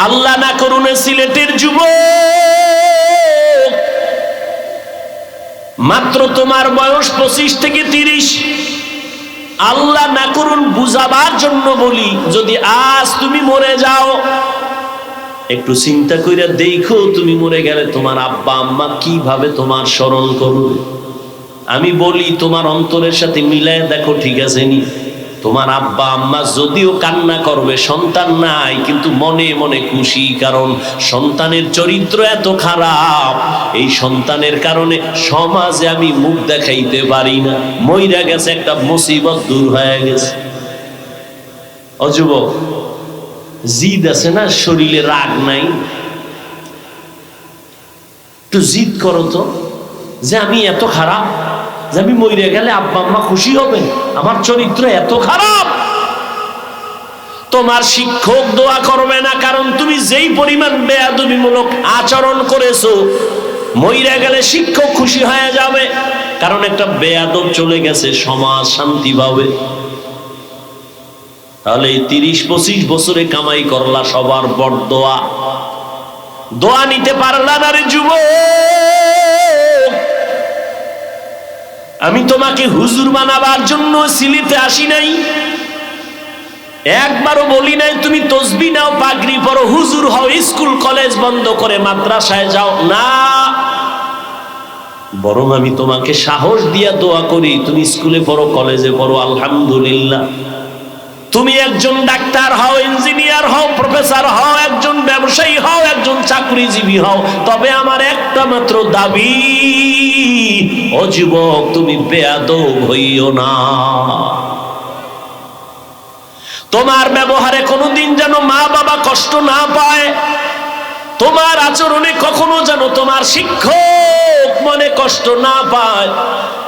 আল্লাহ না করুন সিলেটের যুবক, মাত্র তোমার বয়স 25 থেকে 30। আল্লাহ না করুন বুঝাবার জন্য বলি, যদি আজ তুমি মরে যাও, একটু চিন্তা করে দেখো তুমি মরে গেলে তোমার আব্বা আম্মা কিভাবে তোমার স্মরণ করবে। আমি বলি তোমার অন্তরের সাথে মিলায় দেখো, ঠিক আছে নি? তোমার আব্বা আম্মা যদিও কান্না করবে, সন্তান নাই, কিন্তু মনে মনে খুশি, কারণ সন্তানের চরিত্র এত খারাপ, এই সন্তানের কারণে সমাজে আমি মুখ দেখাইতে পারি না। মইরা গেছে, একটা মুসিবত দূর হয়ে গেছে। ও যুবক, জিদ আছে না শরীরে, রাগ নাই, একটু জিদ করো তো, যে আমি এত খারাপ যে আমি মরে গেলে আব্বা আম্মা খুশি হবে, আমার চরিত্র এত খারাপ। তোমার শিক্ষক দোয়া করবে না, কারণ তুমি যেই পরিমাণ বেয়াদবিমূলক আচরণ করেছো, মরে গেলে শিক্ষক খুশি হয়ে যাবে, কারণ একটা বেয়াদব চলে গেছে, সমাজ শান্তি পাবে। তাহলে এই 30-25 বছরে কামাই করলা, সবার বড় দোয়া, দোয়া নিতে পারলা না রে যুবক। আমি তোমাকে হুজুর বানাবার জন্য সিলেটে আসি নাই, একবারও বলি নাই তুমি তসবিহ নাও, পাগড়ি পরো, হুজুর হও, স্কুল কলেজ বন্ধ করে মাদ্রাসায় যাও, না। বরং আমি তোমাকে সাহস দিয়া দোয়া করি, তুমি স্কুলে পড়ো, কলেজে পড়ো, আলহামদুলিল্লাহ। তুমি একজন ডাক্তার হও, ইঞ্জিনিয়ার হও, প্রফেসর হও, একজন ব্যবসায়ী হও, একজন চাকরিজীবী হও, তবে আমার একটা মাত্র দাবি, ও যুবক, তুমি বেয়াদব হইও না। তোমার ব্যবহারে কোনোদিন যেন মা বাবা কষ্ট না পায়, তোমার আচরণে কখনো যেন তোমার শিক্ষক মনে কষ্ট না পায়,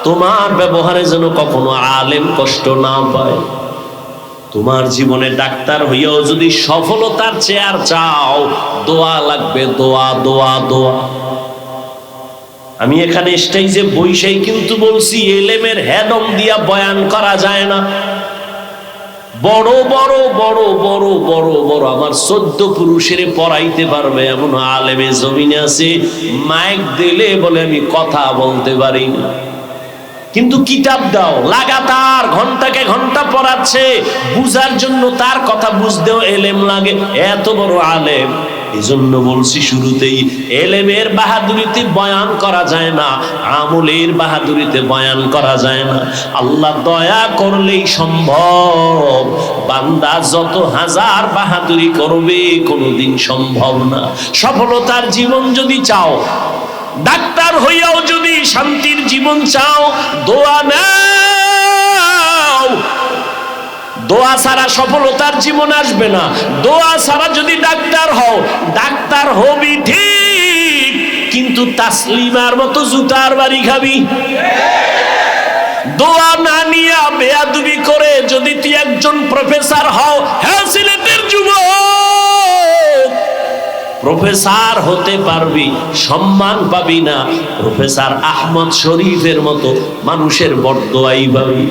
তোমার ব্যবহারে যেন কখনো আলেম কষ্ট না পায়। তোমার জীবনে ডাক্তার হইয়াও যদি সফলতার চেয়ার চাও, দোয়া লাগবে, দোয়া, দোয়া, দোয়া। আমি এখানে স্টেজে বইসাই কিন্তু বলছি, এলেমের হেডম দিয়া বয়ান করা যায় না। বড় বড় বড় বড় বড় বড় আমার 14 পুরুষের পড়াইতে পারবে এমন আলেমে জমিনে আছে, মাইক দিলে বলে আমি কথা বলতে পারি না, কিন্তু কিতাব দাও, লাগাতার ঘন্টাকে ঘন্টা পড়াচ্ছে, বুঝার জন্য তার কথা বুঝতেও এলেম লাগে, এত বড় আলেম। এই জন্য বলছি শুরুতেই, এলেমের বাহাদুরিতে বয়ান করা যায় না, আমলের বাহাদুরিতে বয়ান করা যায় না। আল্লাহ দয়া করলেই সম্ভব, বান্দা যত হাজার বাহাদুরি করবে কোনোদিন সম্ভব না। সফলতার জীবন যদি চাও, ডাক্তার হইয়াও যদি শান্তির জীবন চাও, দোয়া নাও। দোয়া ছাড়া সফলতার জীবন আসবে না। দোয়া ছাড়া যদি ডাক্তার হও, ডাক্তার হবি ঠিক, কিন্তু তাসলিমার মতো জুতার বাড়ি খাবি। দোয়া না নিয়া বেয়াদবি করে যদি তুই একজন প্রফেসর হও, হ্যাঁ সিলেটের যুবক, প্রফেসর হতে পারবি, সম্মান পাবি না, প্রফেসর আহমদ শরীফের মতো মানুষের বরদোয়াই পাবি।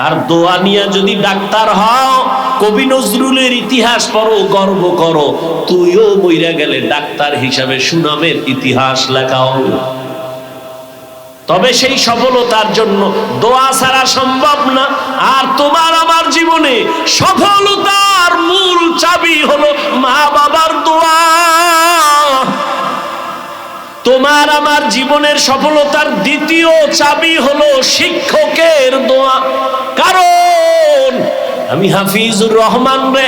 আর দোয়া নিয়া যদি ডাক্তার হও, কবি নজরুলের ইতিহাস পড়ো, গর্ব করো, তুইও মইরা গেলে ডাক্তার হিসাবে সুনামের ইতিহাস লেখা হবে। তবে সেই সফলতার জন্য দোয়া ছাড়া সম্ভব না। আর তোমার আমার জীবনে সফলতার মূল চাবি হলো মা বাবার দোয়া। তোমার আমার জীবনের সফলতার দ্বিতীয় চাবি হলো শিক্ষকের দোয়া। কারণ আমি হাফিজুর রহমান রে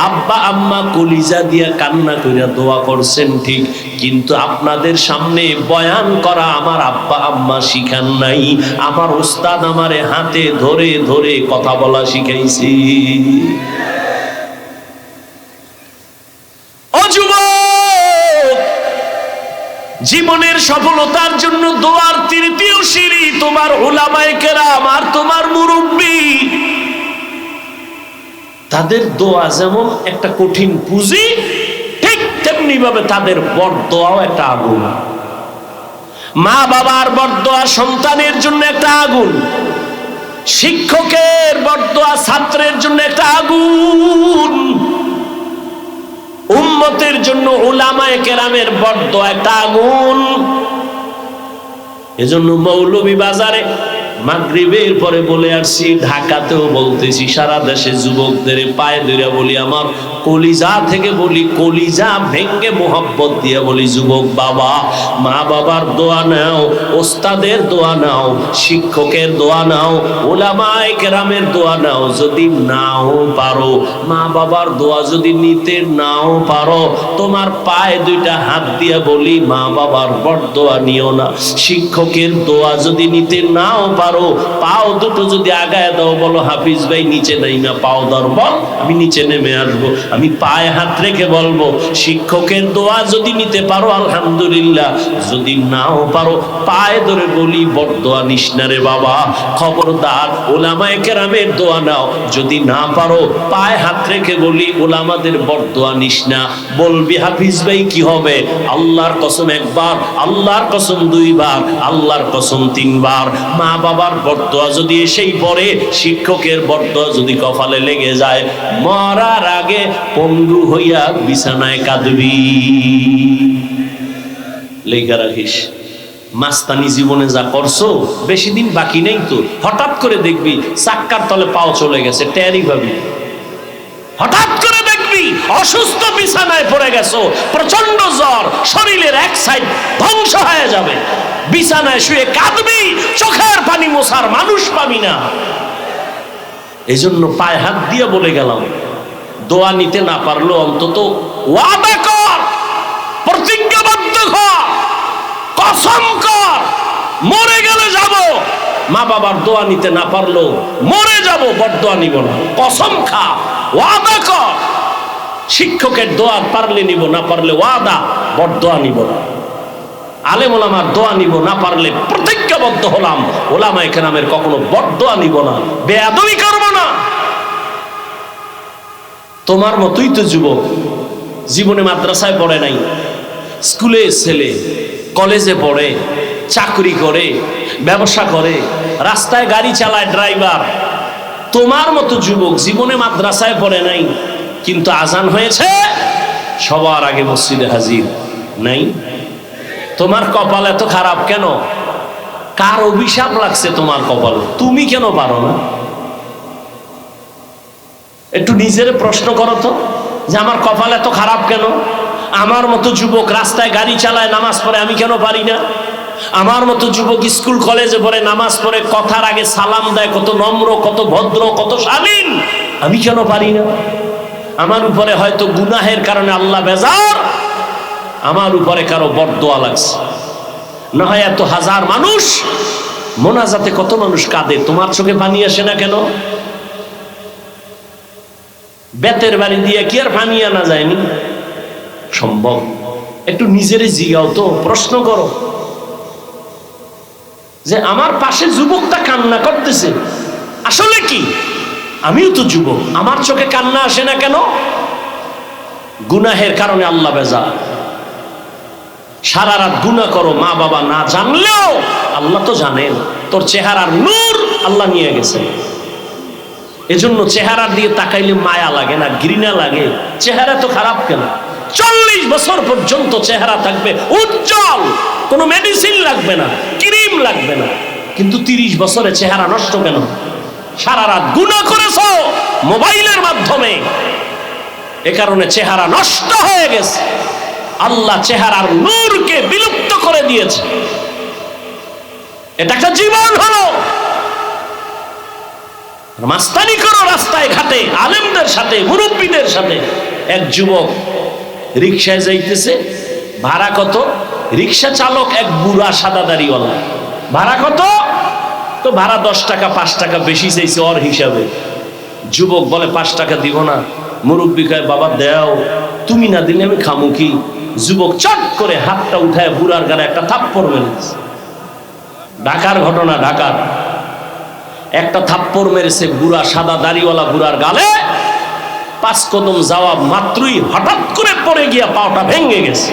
আব্বা আম্মা কলিজা দিয়া কান্না কইরা দোয়া করছেন ঠিক, কিন্তু আপনাদের সামনে বয়ান করা আমার আব্বা আম্মা শিখান নাই, আমার উস্তাদ আমারে হাতে ধরে ধরে কথা বলা শিখাইছি। ও যুবক, জীবনের সফলতার জন্য দোয়ার তৃতীয় সিঁড়ি তোমার উলামায়ে কেরাম আর তোমার মুরব্বী। তাদের দোয়া যেমন একটা কঠিন পুঁজি, ঠিক তেমনি ভাবে তাদের বরদোয়াও একটা আগুন। মা বাবার বরদোয়া সন্তানের জন্য একটা আগুন, শিক্ষকের বরদোয়া ছাত্রের জন্য একটা আগুন, উম্মতের জন্য উলামায়ে কেরামের বরদোয়া একটা আগুন। এজন্য মৌলভী বাজারে মাগরিবের পরে বলে আসছি, ঢাকাতেও বলতেছি, সারা দেশে যুবকদের পায়ে ধরে বলি, আমার কলিজা থেকে বলি, কলিজা ভেঙ্গে মোহাব্বত দিয়ে বলি, যুবক বাবা, মা বাবার দোয়া নাও, ওস্তাদের দোয়া নাও, শিক্ষকের দোয়া নাও, উলামায়ে কেরামের দোয়া নাও। যদি নাও পারো, মা বাবার দোয়া যদি নিতে নাও পারো, তোমার পায়ে দুইটা হাত দিয়ে বলি, মা বাবার বরদোয়া নিও না। শিক্ষকের দোয়া যদি নিতে নাও পারো, পাও দুটো যদি আগায় দাও, বলো হাফিজ ভাই নিচে নাই না, পাও ধর, বল আমি নিচে নেমে আসবো। আমি পায়ে হাত রেখে বলবো, শিক্ষকের দোয়া যদি নিতে পারো আলহামদুলিল্লাহ, যদি নাও পারো পায়ে ধরে বলি, বরদোয়া নিস না রে বাবা, খবরদার উলামায়ে কেরামের দোয়া নাও। যদি না পারো পায়ে হাত রেখে বলি, উলামাদের বরদোয়া নিস না। বলবি হাফিজ ভাই কি হবে? আল্লাহর কসম একবার, আল্লাহর কসম দুইবার, আল্লাহর কসম তিনবার। মা বাবার বরদোয়া যদি এসেই পড়ে, শিক্ষকের বরদোয়া যদি কপালে লেগে যায়, মরার আগে পঙ্গু হইয়া বিছানায় কাঁদবি। লেখা রাখিস, মাস্তানি জীবনে যা করছো বেশি দিন বাকি নেই তো, হঠাৎ করে দেখবি চাক্কার তলে পাও চলে গেছে, টেরই পাবি। হঠাৎ করে দেখবি অসুস্থ বিছানায় পড়ে গেছো, প্রচন্ড জ্বর, শরীরের এক সাইড ধ্বংস হয়ে যাবে, বিছানায় শুয়ে কাঁদবি, চোখের পানি মোছার মানুষ পাবি না। এই জন্য পায়ে হাত দিয়ে বলে গেলাম, দোয়া নিতে না পারলো অন্তত ওয়াদা কর, প্রতিজ্ঞাবদ্ধ কর, কসম কর, মরে গেলে যাব, মা বাবার দোয়া নিতে না পারলো মরে যাব, বরদোয়া নিব না। কসম খা, ওয়াদা কর, শিক্ষকের দোয়া পারলে নিব, না পারলে ওয়াদা, বরদোয়া নিব না। আলেম ওলামার দোয়া নিব, না পারলে প্রতিজ্ঞাবদ্ধ হলাম, ওলামায়ে কেরামের কখনো বরদোয়া নিব না, বেয়াদবি করব না। তোমার মতোই তো যুবক, জীবনে মাদ্রাসায় পড়ে নাই, স্কুলে ছেলে, কলেজে পড়ে, চাকরি করে, ব্যবসা করে, রাস্তায় গাড়ি চালায়, ড্রাইভার। তোমার মতো যুবক জীবনে মাদ্রাসায় পড়ে নাই, কিন্তু আজান হয়েছে সবার আগে মসজিদে হাজির নাই। তোমার কপাল এত খারাপ কেন? কার অভিশাপ লাগছে তোমার কপাল? তুমি কেন পারো না? একটু নিজের প্রশ্ন করো তো, যে আমার কপাল এত খারাপ কেন? আমার মতো যুবক রাস্তায় গাড়ি চালায়, নামাজ পড়ে, আমি কেন পারি না? আমার মতো যুবক স্কুল কলেজে পড়ে, নামাজ পড়ে, কথার আগে সালাম দেয়, কত নম্র, কত ভদ্র, কত শালীন, আমি কেন পারি না? আমার উপরে হয়তো গুনাহের কারণে আল্লাহ বেজার, আমার উপরে কারো বরদোয়া লাগছে। না হয় এত হাজার মানুষ মোনাজাতে কত মানুষ কাঁদে, তোমার চোখে পানি আসে না কেন? বেতের বাড়ি দিয়ে কি আর পানি আনা যায়নি? সম্ভব? একটু নিজেরে জিগাও তো, প্রশ্ন করো যে আমার পাশে যুবকটা কান্না করতেছে, আসলে কি আমিও তো যুবক, আমার চোখে কান্না আসে না কেন? গুনাহের কারণে আল্লাহ বেজার। সারা রাত গুনাহ করো, মা বাবা না জানলেও আল্লাহ তো জানেন, তোর চেহারার নূর আল্লাহ নিয়ে গেছে। এজন্য চেহারার দিকে তাকাইলে মায়া লাগে না, ঘৃণা লাগে। চেহারা তো খারাপ কেন? 40 বছর পর্যন্ত চেহারা থাকবে উজ্জ্বল, কোনো মেডিসিন লাগবে না, ক্রিম লাগবে না, কিন্তু 30 বছরে চেহারা নষ্ট কেন? সারা রাত গুনাহ করেছো মোবাইলের মাধ্যমে, এ কারণে চেহারা নষ্ট হয়ে গেছে। আল্লাহ চেহারার নূরকে বিলুপ্ত করে দিয়েছে। এটা একটা জীবন হলো। মাস্তানি করো রাস্তায় ঘাটে, আলেমদের সাথে, মুরব্বীদের সাথে। এক যুবক রিকশায় যাইতেছে, ভাড়া কত? রিকশা চালক এক বুড়া সাদা দাড়িওয়ালা, ভাড়া কত? তো ভাড়া 10 টাকা, 5 টাকা বেশি চাইছে ওর হিসাবে। যুবক বলে 5 টাকা দিব না। মুরব্বী কয় বাবা দেও, তুমি না দিলে আমি খামু কি? যুবক চট করে হাতটা উঠায় বুড়ার গালে একটা থাপ্পড় মেরেছে। ঢাকার ঘটনা, ঢাকার একটা থাপ্পড় মেরেছে বুড়া সাদা দাড়িওয়ালা বুড়ার গালে। 5 কদম যাওয়া মাত্রই হঠাৎ করে পড়ে গিয়া পাওটা ভেঙে গেছে।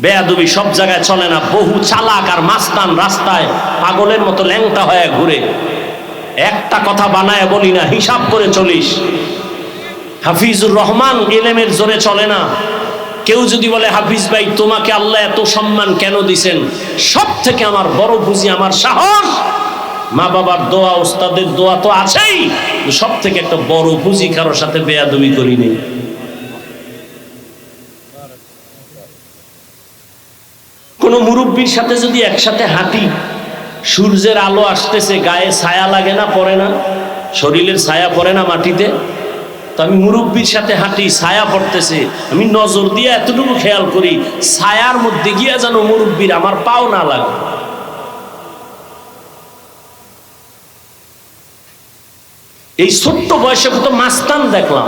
বেয়াদবি সব জায়গায় চলে না, বহু চালাক আর মাস্তান রাস্তায় পাগলের মতো ল্যাংটা হয়ে ঘুরে। একটা কথা বানায় বলি না, হিসাব করে চলিস। হাফিজুর রহমান ইলমের জোরে চলে না। কেউ যদি বলে হাফিজ ভাই তোমাকে আল্লাহ এত সম্মান কেন দিছেন, সব থেকে আমার বড় পুঁজি আমার সাহস, মা বাবার দোয়া ওস্তাদের দোয়া তো আছেই, সব থেকে একটা বড় পুঁজি কারোর সাথে বেয়াদবি করি নেই। কোন মুরব্বীর সাথে যদি একসাথে হাঁটি, সূর্যের আলো আসতেছে, গায়ে ছায়া লাগে না, পড়ে না, শরীরের ছায়া পড়ে না মাটিতে, তো আমি মুরব্বীর সাথে হাঁটি, ছায়া পড়তেছে, আমি নজর দিয়ে এতটুকু খেয়াল করি ছায়ার মধ্যে গিয়া যেন মুরব্বীর আমার পাও না লাগে। এই ছোট্ট বয়সে কত মাস্তান দেখলাম,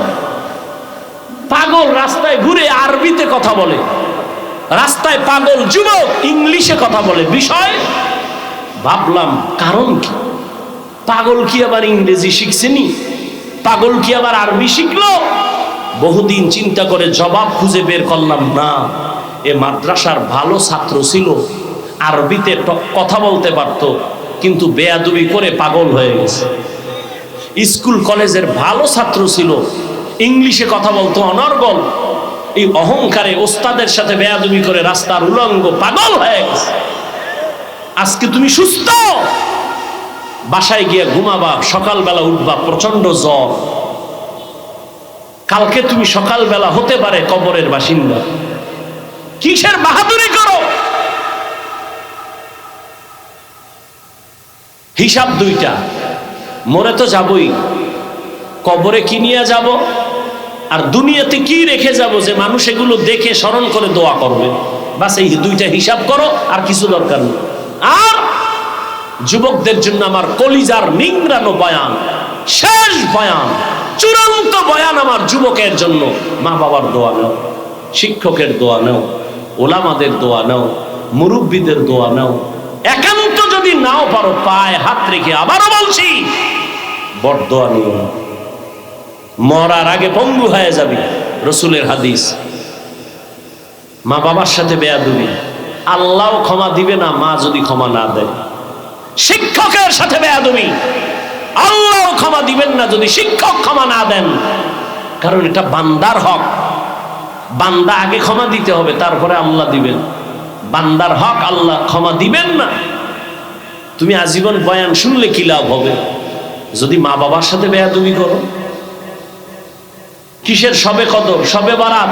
পাগল রাস্তায় ঘুরে আরবিতে কথা বলে, রাস্তায় পাগল যুবক ইংলিশে কথা বলে। বিষয় ভাবলাম কারণ কি? পাগল কি আবার ইংরেজি শিখছেনি? পাগল কি আবার আরবি শিখলো? বহুদিন চিন্তা করে জবাব খুঁজে বের করলাম, না, এ মাদ্রাসার ভালো ছাত্র ছিল, আরবিতে কথা বলতে পারত, কিন্তু বেয়াদবি করে পাগল হয়ে গেছে। স্কুল কলেজের ভালো ছাত্র ছিল, ইংলিশে কথা বলতো অনর্গল, এই অহংকারে ওস্তাদের সাথে বেয়াদবি করে রাস্তার উলঙ্গ পাগল হয়ে গেছে। আজকে তুমি সুস্থ, বাসায় গিয়ে ঘুমাবা, সকালবেলা উঠবা প্রচন্ড জ্বর, কালকে তুমি সকালবেলা হতে পারে কবরের বাসিন্দা। কিসের বাহাদুরি করো? হিসাব দুইটা, মরে তো যাবই, কবরে কি নিয়ে যাব আর দুনিয়াতে কি রেখে যাব যে মানুষ এগুলো দেখে স্মরণ করে দোয়া করবে, বাস এই দুইটা হিসাব করো, আর কিছু দরকার নেই। আর যুবকদের জন্য আমার কলিজার নিংড়ানো বয়ান, শেষ বয়ান, চূড়ান্ত বয়ান আমার যুবকের জন্য, মা বাবার দোয়া নাও, শিক্ষকের দোয়া নাও, ওলামাদের দোয়া নাও, মুরব্বীদের দোয়া নাও। একান্ত যদি নাও পারো, পায়ে হাত রেখে আবারও বলছি, বরদোয়া নিও না, মরার আগে পঙ্গু হয়ে যাবি, রসুলের হাদিস। মা বাবার সাথে বেয়াদবি আল্লাহ ক্ষমা দিবে না, মা যদি ক্ষমা না দেয়। শিক্ষকের সাথে বেয়াদবি আল্লাহ ক্ষমা দিবেন না যদি শিক্ষক ক্ষমা না দেন, কারণ এটা বান্দার হক, বান্দা আগে ক্ষমা দিতে হবে, তারপরে আল্লাহ দিবেন। বান্দার হক আল্লাহ ক্ষমা দিবেন না। তুমি আজীবন বয়ান শুনলে কি লাভ হবে যদি মা বাবার সাথে বেয়াদবি করো? কিসের সবে কদর, সবে বারাত,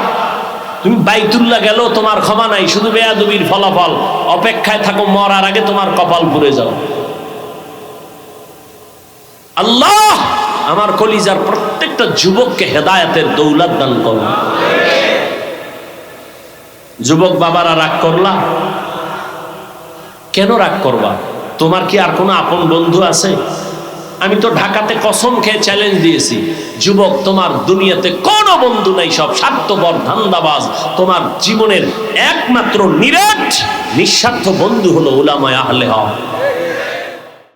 তুমি বাইতুল্লাহ গেল তোমার ক্ষমা নাই, শুধু বেয়াদবির ফলাফল। অপেক্ষায় থাকো মরার আগে তোমার কপাল পুড়ে যাও। আল্লাহ আমার কলিজার প্রত্যেকটা যুবককে হেদায়েতের দৌলত দান করুন। যুবক বাবারা রাগ করলা কেন? রাগ করবা? তোমার কি আর কোনো আপন বন্ধু আছে? আমি তো ঢাকাতে কসম খেয়ে চ্যালেঞ্জ দিয়েছি, যুবক তোমার দুনিয়াতে কোনো বন্ধু নাই, সব স্বার্থপর ধান্দাবাজ। তোমার জীবনের একমাত্র নিরেট নিঃস্বার্থ বন্ধু হলো উলামায়ে আহলে হক।